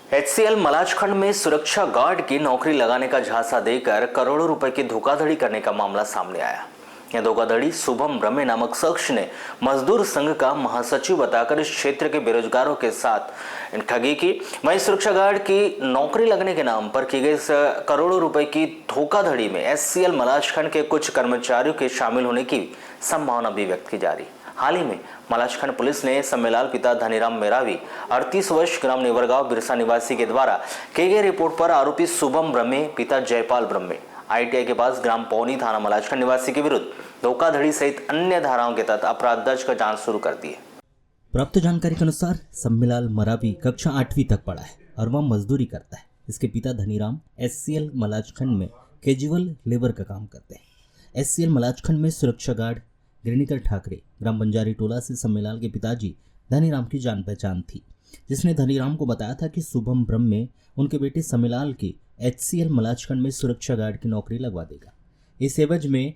HCL Malajkhand में सुरक्षा guard की नौकरी लगाने का झांसा देकर करोड़ों रुपए की धोखाधड़ी करने का मामला सामने आया। यह धोखाधड़ी शुभम ब्रह्मे नामक शख्स ने मजदूर संघ का महासचिव बताकर इस क्षेत्र के बेरोजगारों के साथ ठगी की। वहीं सुरक्षा गार्ड की नौकरी लगने के नाम पर की गई करोड़ों रुपए की धोखाधड़ी में एचसीएल मलाजखंड के कुछ कर्मचारियों के शामिल होने की संभावना भी व्यक्त की जा रही। हाल ही में मलाजखंड पुलिस ने सम्मेलाल पिता धनीराम मेरावी 38 वर्ष ग्राम नेवरगांव बिरसा निवासी के द्वारा की गई रिपोर्ट पर आरोपी शुभम ब्रह्मे पिता जयपाल ब्रह्मे आईटीआई के पास ग्राम पौनी थाना मलाजखंड निवासी के विरुद्ध धोखाधड़ी सहित अन्य धाराओं के तहत अपराध दर्ज कर जांच शुरू कर दी है। प्राप्त जानकारी के अनुसार सम्मेलाल मरावी कक्षा 8वीं तक पढ़ा है और वह मजदूरी करता है। इसके पिता धनीराम एचसीएल मलाजखंड में कैजुअल लेबर का काम करते हैं। एचसीएल मलाजखंड में सुरक्षा गार्ड गिरनीकर ठाकरे ग्राम बंजारी टोला से सम्मेलाल के पिताजी धनीराम की जान पहचान थी, जिसने धनीराम को बताया था कि शुभम ब्रह्मे उनके बेटे सम्मेलाल की एचसीएल मलाजखंड में सुरक्षा गार्ड की नौकरी लगवा देगा। इस एवज में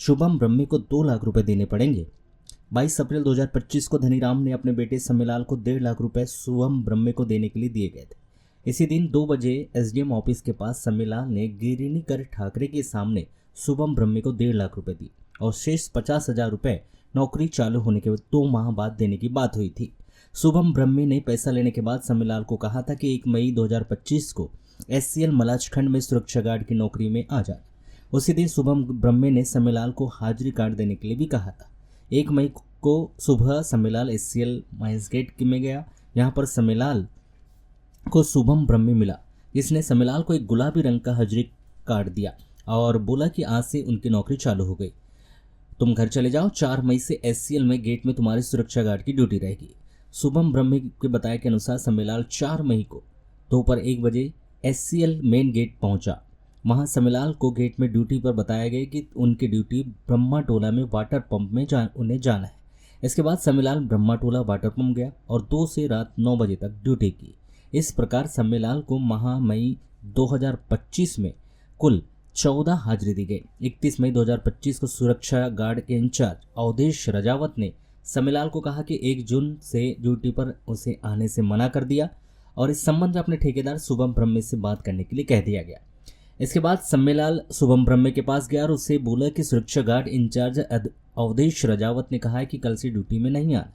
शुभम ब्रह्मे को 2 लाख रुपए देने पड़ेंगे। 22 अप्रैल 2025 को धनीराम ने अपने बेटे सम्मेलाल को 1.5 लाख रुपए शुभम ब्रह्मे को देने के लिए दिए गए थे। इसी दिन 2 बजे एसडीएम ऑफिस के पास सम्मेलाल ने गिरनीकर ठाकरे के सामने शुभम ब्रह्मे को 1.5 लाख रुपए दी और शेष 50,000 रुपए नौकरी चालू होने के 2 माह बाद देने की बात हुई थी। शुभम ब्रह्मे ने पैसा लेने के बाद सम्मेलाल को कहा था कि 1 मई 2025 को एचसीएल मलाजखंड में सुरक्षा गार्ड की नौकरी में आ जाए। उसी दिन शुभम ब्रह्मे ने सम्मेलाल को हाजिरी कार्ड देने के लिए भी कहा था। 1 मई को सुबह सम्मेलाल एचसीएल माइंस गेट में गया। यहाँ पर सम्मेलाल को शुभम ब्रह्मे मिला, जिसने सम्मेलाल को एक गुलाबी रंग का हाजिरी कार्ड दिया और बोला कि आज से उनकी नौकरी चालू हो गई, तुम घर चले जाओ। 4 मई से एचसीएल में गेट में तुम्हारी सुरक्षा गार्ड की ड्यूटी रहेगी। शुभम ब्रह्मे के बताए के अनुसार सम्मेलाल 4 मई को दोपहर 1 बजे एचसीएल मेन गेट पहुंचा। वहां सम्मेलाल को गेट में ड्यूटी पर बताया गया कि उनकी ड्यूटी ब्रह्मा टोला में वाटर पंप में उन्हें जाना है। इसके बाद सम्मेलाल ब्रह्मा टोला वाटर पंप गया और 2 से रात 9 बजे तक ड्यूटी की। इस प्रकार सम्मेलाल को माह मई 2025 में कुल 14 हाजिरी दी गई। 31 मई 2025 को सुरक्षा गार्ड के इंचार्ज अवधेश रजावत ने सम्मेलाल को कहा कि 1 जून से ड्यूटी पर उसे आने से मना कर दिया और इस संबंध में अपने ठेकेदार शुभम ब्रह्मे से बात करने के लिए कह दिया गया। इसके बाद सम्मेलाल शुभम ब्रह्मे के पास गया और उससे बोला कि सुरक्षा गार्ड इंचार्ज अवधेश रजावत ने कहा है कि कल से ड्यूटी में नहीं आना,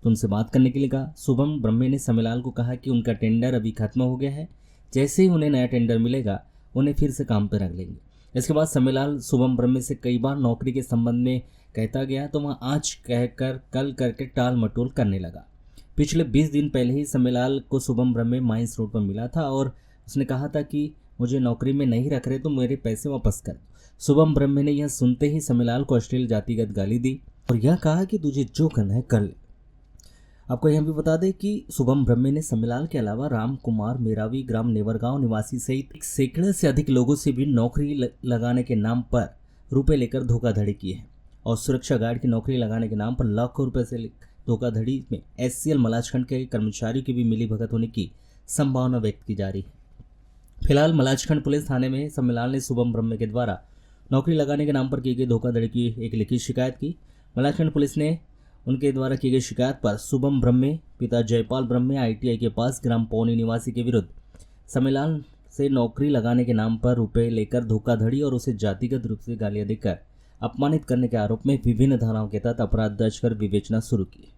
तुमसे बात करने के लिए कहा। शुभम ब्रह्मे ने सम्मेलाल को कहा कि उनका टेंडर अभी खत्म हो गया है, जैसे ही उन्हें नया टेंडर मिलेगा उन्हें फिर से काम पर रख लेंगे। इसके बाद सम्मेलाल शुभम ब्रह्मे से कई बार नौकरी के संबंध में कहता गया तो वह आज कहकर कल करके टाल मटोल करने लगा। पिछले 20 दिन पहले ही सम्मेलाल को शुभम ब्रह्मे माइंस रोड पर मिला था और उसने कहा था कि मुझे नौकरी में नहीं रख रहे तो मेरे पैसे वापस कर दो। शुभम ब्रह्मे ने यह सुनते ही सम्मेलाल को अश्लील जातिगत गाली दी और यह कहा कि तुझे जो करना है कर ले। आपको यह भी बता दें कि शुभम ब्रह्मे ने सम्मेलाल के अलावा राम कुमार मेरावी ग्राम नेवरगांव निवासी सहित सैकड़ों से अधिक लोगों से भी नौकरी लगाने के नाम पर रुपए लेकर धोखाधड़ी की है और सुरक्षा गार्ड की नौकरी लगाने के नाम पर लाखों रुपए से धोखाधड़ी में एचसीएल मलाजखंड के कर्मचारियों की भी मिलीभगत होने की संभावना व्यक्त की जा रही है। फिलहाल मलाजखंड पुलिस थाने में सम्मेलाल ने शुभम ब्रह्मे के द्वारा नौकरी लगाने के नाम पर की गई धोखाधड़ी की एक लिखित शिकायत की। मलाजखंड पुलिस ने उनके द्वारा की गई शिकायत पर शुभम ब्रह्मे पिता जयपाल ब्रह्मे आईटीआई के पास ग्राम पौनी निवासी के विरुद्ध सम्मेलाल से नौकरी लगाने के नाम पर रुपए लेकर धोखाधड़ी और उसे जातिगत रूप से गालियां देकर अपमानित करने के आरोप में विभिन्न धाराओं के तहत अपराध दर्ज कर विवेचना शुरू की।